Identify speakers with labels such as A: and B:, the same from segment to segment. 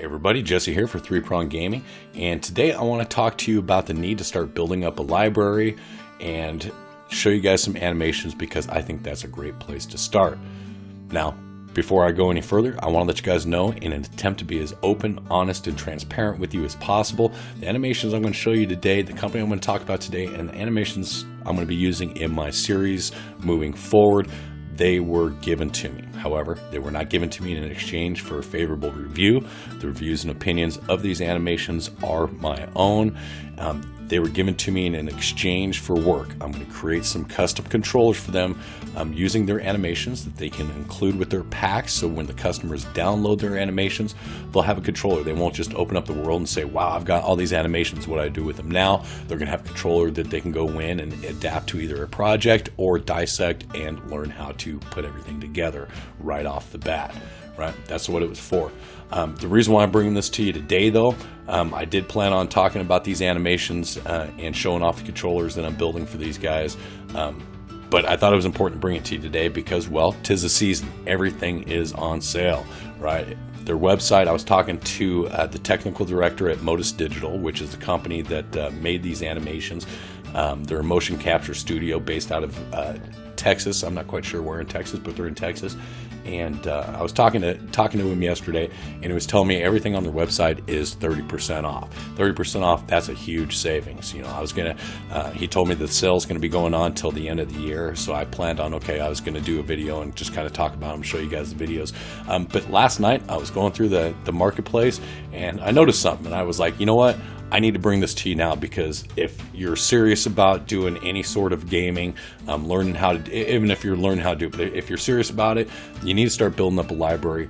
A: Hey everybody, Jesse here for Three Prong Gaming, and today I want to talk to you about the need to start building up a library and show you guys some animations because I think that's a great place to start. Now, before I go any further, I want to let you guys know, in an attempt to be as open, honest, and transparent with you as possible, the animations I'm going to show you today, the company I'm going to talk about today, and the animations I'm going to be using in my series moving forward, they were given to me. However, they were not given to me in exchange for a favorable review. The reviews and opinions of these animations are my own. They were given to me in exchange for work. I'm going to create some custom controllers for them using their animations that they can include with their packs. So when the customers download their animations, they'll have a controller. They won't just open up the world and say, wow, I've got all these animations. What do I do with them now? They're going to have a controller that they can go in and adapt to either a project or dissect and learn how to put everything together right off the bat. Right? That's what it was for. The reason why I'm bringing this to you today, though, I did plan on talking about these animations and showing off the controllers that I'm building for these guys. But I thought it was important to bring it to you today because, well, 'tis the season. Everything is on sale, right? Their website, I was talking to the technical director at Modus Digital, which is the company that made these animations. They're a motion capture studio based out of Texas. I'm not quite sure where in Texas, but they're in Texas. And I was talking to him yesterday, and he was telling me everything on their website is 30% off. 30% off, that's a huge savings. You know, he told me the sale's going to be going on till the end of the year, so I planned on, I was going to do a video and just kind of talk about them, show you guys the videos. But last night, I was going through the marketplace, and I noticed something, and I was like, you know what? I need to bring this to you now because if you're serious about doing any sort of gaming, learning how to, even if you're learning how to do it, but if you're serious about it, you need to start building up a library.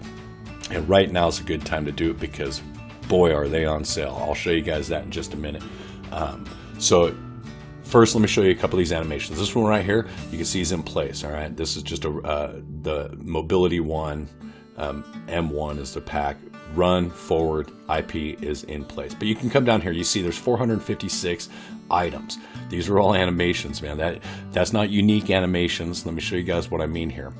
A: And right now is a good time to do it because, boy, are they on sale. I'll show you guys that in just a minute. So first, let me show you a couple of these animations. This one right here, you can see is in place. All right, this is just the Mobility One. M1 is the pack. Run, forward, IP is in place. But you can come down here, you see there's 456 items. These are all animations, man. That's not unique animations. Let me show you guys what I mean here.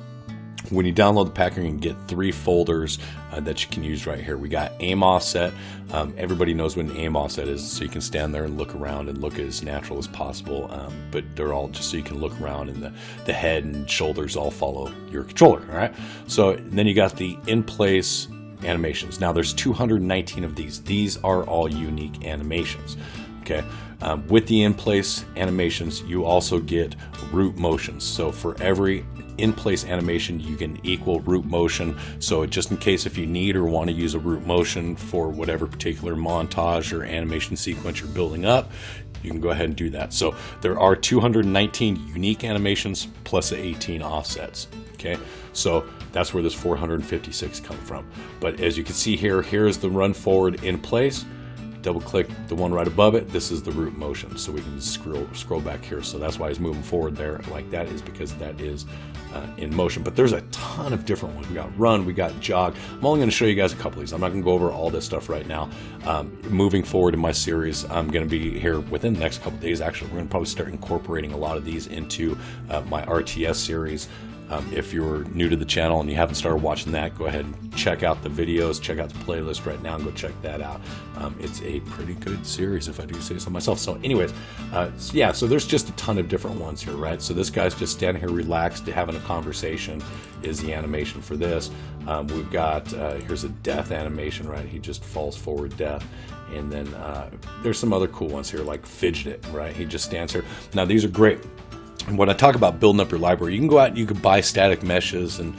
A: When you download the pack, you can get 3 folders that you can use right here. We got aim offset. Everybody knows what an aim offset is, so you can stand there and look around and look as natural as possible. But they're all just so you can look around, and the head and shoulders all follow your controller. All right. So then you got the in-place animations. Now there's 219 of these. These are all unique animations. Okay. With the in-place animations, you also get root motions. So for every in-place animation, you can equal root motion. So just in case if you need or want to use a root motion for whatever particular montage or animation sequence you're building up, you can go ahead and do that. So there are 219 unique animations plus the 18 offsets. Okay, so that's where this 456 come from. But as you can see here, here's the run forward in place. Double click the one right above it. This is the root motion, so we can scroll back here. So that's why he's moving forward there like that, is because that is in motion. But there's a ton of different ones. We got run, we got jog. I'm only going to show you guys a couple of these. I'm not going to go over all this stuff right now. Moving forward in my series, I'm going to be here within the next couple of days. Actually, we're going to probably start incorporating a lot of these into my RTS series. If you're new to the channel and you haven't started watching that, go ahead and check out the videos, check out the playlist right now and go check that out. It's a pretty good series, if I do say so myself. So anyways, yeah, so there's just a ton of different ones here, right? So this guy's just standing here relaxed, having a conversation is the animation for this. We've got, here's a death animation, right? He just falls forward death. And then there's some other cool ones here, like Fidget It, right? He just stands here. Now, these are great. And when I talk about building up your library, you can go out and you can buy static meshes and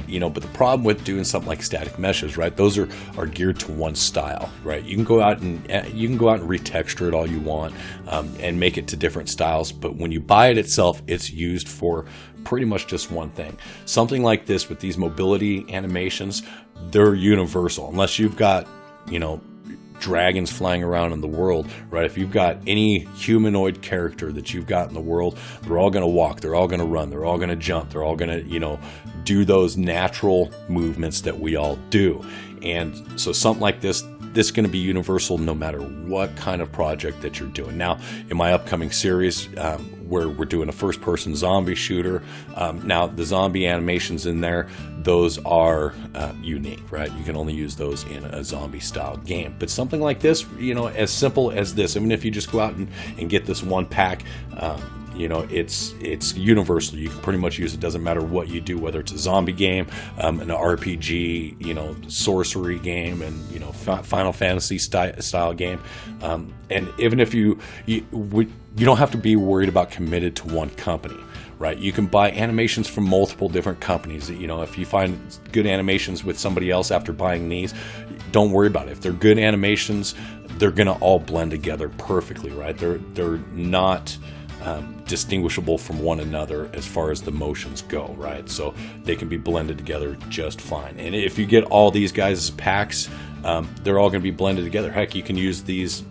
A: you know, but the problem with doing something like static meshes, right? Those are geared to one style, right? You can go out and retexture it all you want and make it to different styles, but when you buy it itself, it's used for pretty much just one thing. Something like this with these mobility animations, they're universal unless you've got, you know, dragons flying around in the world, right? If you've got any humanoid character that you've got in the world, they're all going to walk, they're all going to run, they're all going to jump, they're all going to, you know, do those natural movements that we all do. And so something like this is going to be universal no matter what kind of project that you're doing. Now, in my upcoming series, where we're doing a first-person zombie shooter. Now, the zombie animations in there, those are unique, right? You can only use those in a zombie-style game. But something like this, as simple as this, even if you just go out and get this one pack, it's universal. You can pretty much use it. Doesn't matter what you do, whether it's a zombie game, an RPG, sorcery game, and Final Fantasy style game. And even if you don't have to be worried about committed to one company, right? You can buy animations from multiple different companies. If you find good animations with somebody else after buying these, don't worry about it. If they're good animations, they're gonna all blend together perfectly, right? They're not distinguishable from one another as far as the motions go, right? So they can be blended together just fine. And if you get all these guys as packs, they're all going to be blended together. Heck, you can use these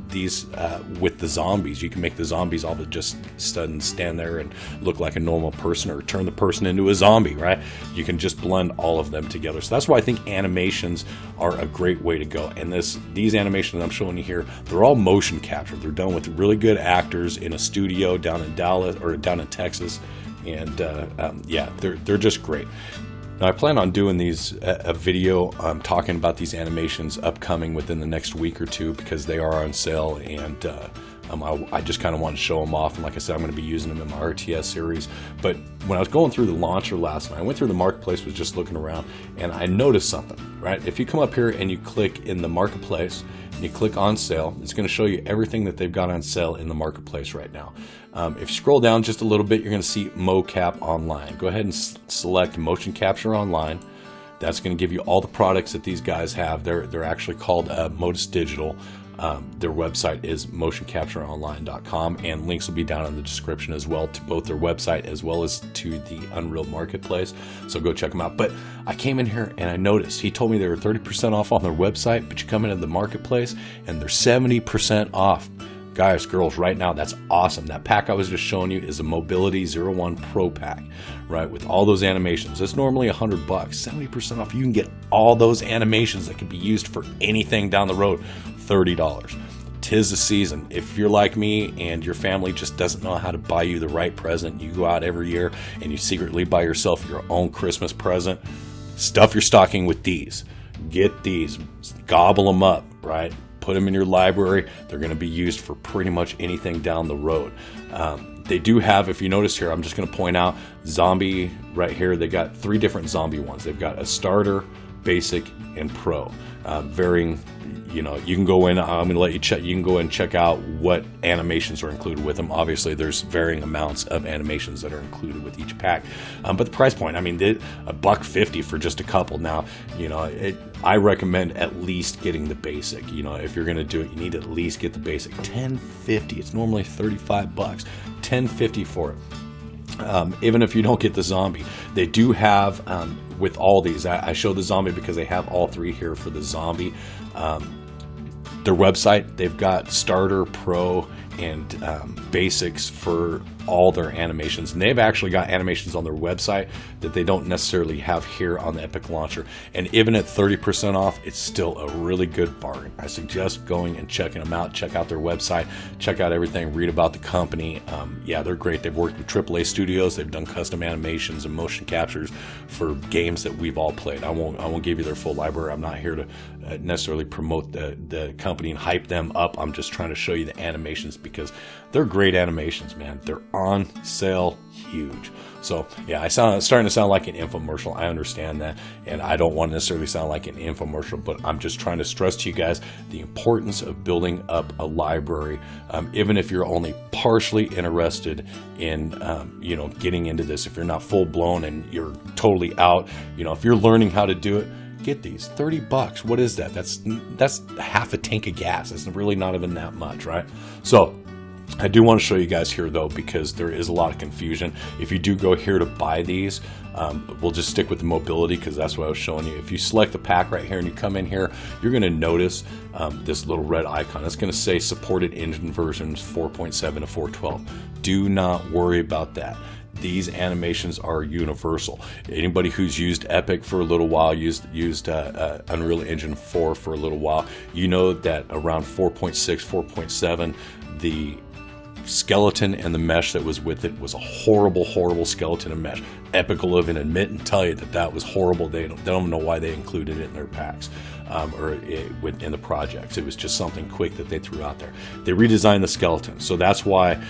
A: with the zombies. You can make the zombies all just stand there and look like a normal person, or turn the person into a zombie, right? You can just blend all of them together. So that's why I think animations are a great way to go. And these animations I'm showing you here, they're all motion captured. They're done with really good actors in a studio down in Dallas or down in Texas, and they're just great. Now, I plan on doing a video talking about these animations upcoming within the next week or two, because they are on sale, and I just kind of want to show them off. And like I said, I'm going to be using them in my RTS series. But when I was going through the launcher last night, I went through the marketplace, was just looking around, and I noticed something, right? If you come up here and you click in the marketplace, and you click on sale, it's going to show you everything that they've got on sale in the marketplace right now. If you scroll down just a little bit, you're going to see mocap online. Go ahead and select motion capture online. That's going to give you all the products that these guys have. They're actually called Modus Digital. Their website is motioncaptureonline.com, and links will be down in the description as well to both their website as well as to the Unreal Marketplace. So go check them out. But I came in here and I noticed he told me they were 30% off on their website, but you come into the marketplace and they're 70% off. Guys, girls, right now, that's awesome. That pack I was just showing you is a Mobility 01 Pro pack, right? With all those animations. It's normally $100. 70% off. You can get all those animations that can be used for anything down the road. $30. 'Tis the season. If you're like me and your family just doesn't know how to buy you the right present, you go out every year and you secretly buy yourself your own Christmas present, stuff your stocking with these. Get these. Gobble them up, right? Put them in your library. They're going to be used for pretty much anything down the road. They do have, if you notice here, I'm just going to point out zombie right here. They got 3 different zombie ones. They've got a starter, basic, and pro. Varying, you can go in, I'm going to let you check, you can go and check out what animations are included with them. Obviously, there's varying amounts of animations that are included with each pack. But the price point, $150 for just a couple. Now, I recommend at least getting the basic. If you're going to do it, you need to at least get the basic. $10.50. It's normally $35. $10.50 for it. Even if you don't get the zombie, they do have with all these. I show the zombie because they have all 3 here for the zombie. Their website, they've got starter, pro, and basics for all their animations, and they've actually got animations on their website that they don't necessarily have here on the Epic Launcher. And even at 30% off, it's still a really good bargain. I suggest going and checking them out. Check out their website, check out everything, read about the company. They're great. They've worked with AAA studios. They've done custom animations and motion captures for games that we've all played. I won't give you their full library. I'm not here to necessarily promote the company and hype them up. I'm just trying to show you the animations because they're great animations, man. They're on sale huge. So yeah, it's starting to sound like an infomercial. I understand that, and I don't want to necessarily sound like an infomercial, but I'm just trying to stress to you guys the importance of building up a library, even if you're only partially interested in getting into this. If you're not full blown and you're totally out, if you're learning how to do it, get these. $30. What is that? That's half a tank of gas. It's really not even that much, right? So I do want to show you guys here though, because there is a lot of confusion. If you do go here to buy these, we'll just stick with the mobility because that's what I was showing you. If you select the pack right here and you come in here, you're going to notice this little red icon. It's going to say supported engine versions 4.7 to 4.12. Do not worry about that. These animations are universal. Anybody who's used Epic for a little while, used Unreal Engine 4 for a little while, you know that around 4.6, 4.7, the skeleton and the mesh that was with it was a horrible skeleton and mesh. Epic will even admit and tell you that was horrible. They don't know why they included it in their packs in the projects. It was just something quick that they threw out there. They redesigned the skeleton, so that's why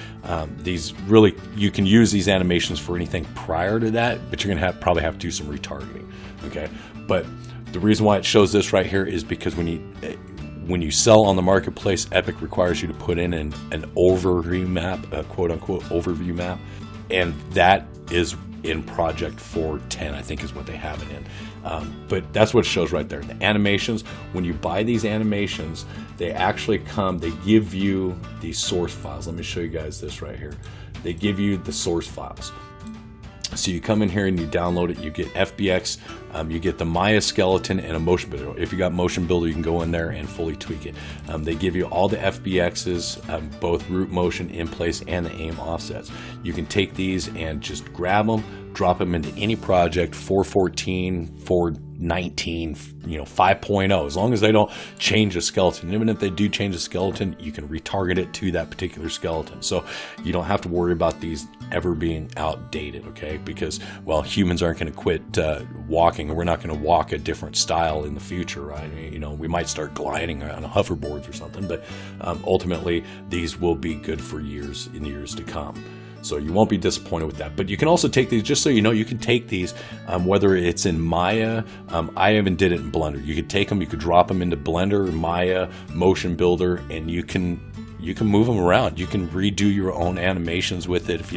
A: you can use these animations for anything prior to that, but you're gonna probably have to do some retargeting. Okay, but the reason why it shows this right here is because when you sell on the marketplace, Epic requires you to put in an overview map, a quote-unquote overview map, and that is in Project 410, I think is what they have it in. But that's what it shows right there. The animations, when you buy these animations, they actually they give you these source files. Let me show you guys this right here. They give you the source files. So you come in here and you download it. You get FBX, you get the Maya skeleton and a motion builder. If you got motion builder, you can go in there and fully tweak it. They give you all the FBXs, both root motion in place and the aim offsets. You can take these and just grab them, drop them into any project, 414, 419, 5.0, as long as they don't change the skeleton. Even if they do change the skeleton, you can retarget it to that particular skeleton. So you don't have to worry about these ever being outdated, okay? Because, well, humans aren't going to quit walking, and we're not going to walk a different style in the future, right? We might start gliding on hoverboards or something, but ultimately these will be good for years and years to come. So you won't be disappointed with that. But you can also take these, just so you know, you can take these, whether it's in Maya, I even did it in Blender. You could take them, you could drop them into Blender, Maya, Motion Builder, and you can move them around. You can redo your own animations with it. If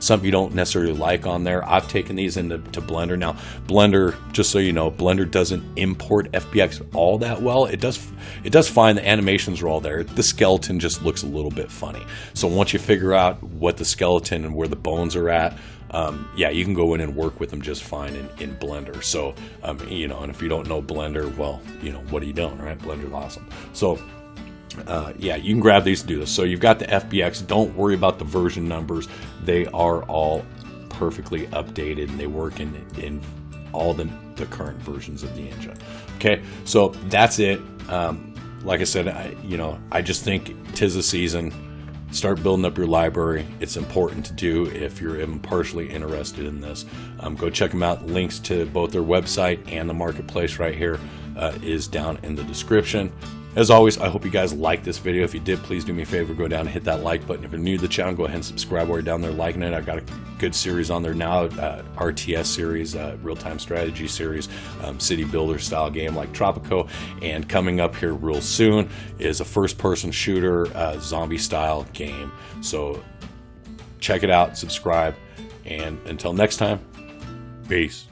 A: something you don't necessarily like on there, I've taken these into Blender. Now, Blender, just so you know, Blender doesn't import FBX all that well. It does fine. The animations are all there. The skeleton just looks a little bit funny. So once you figure out what the skeleton and where the bones are at, you can go in and work with them just fine in Blender. So, and if you don't know Blender, well, what are you doing, right? Blender's awesome. So, you can grab these to do this. So you've got the FBX. Don't worry about the version numbers. They are all perfectly updated, and they work in all the current versions of the engine. Okay, so that's it. Like I said, I just think 'tis the season. Start building up your library. It's important to do if you're even partially interested in this. Go check them out. Links to both their website and the marketplace right here is down in the description. As always, I hope you guys liked this video. If you did, please do me a favor, go down and hit that like button. If you're new to the channel, go ahead and subscribe while you're down there liking it. I've got a good series on there now, RTS series, real-time strategy series, city builder style game like Tropico. And coming up here real soon is a first-person shooter, zombie style game. So check it out, subscribe, and until next time, peace.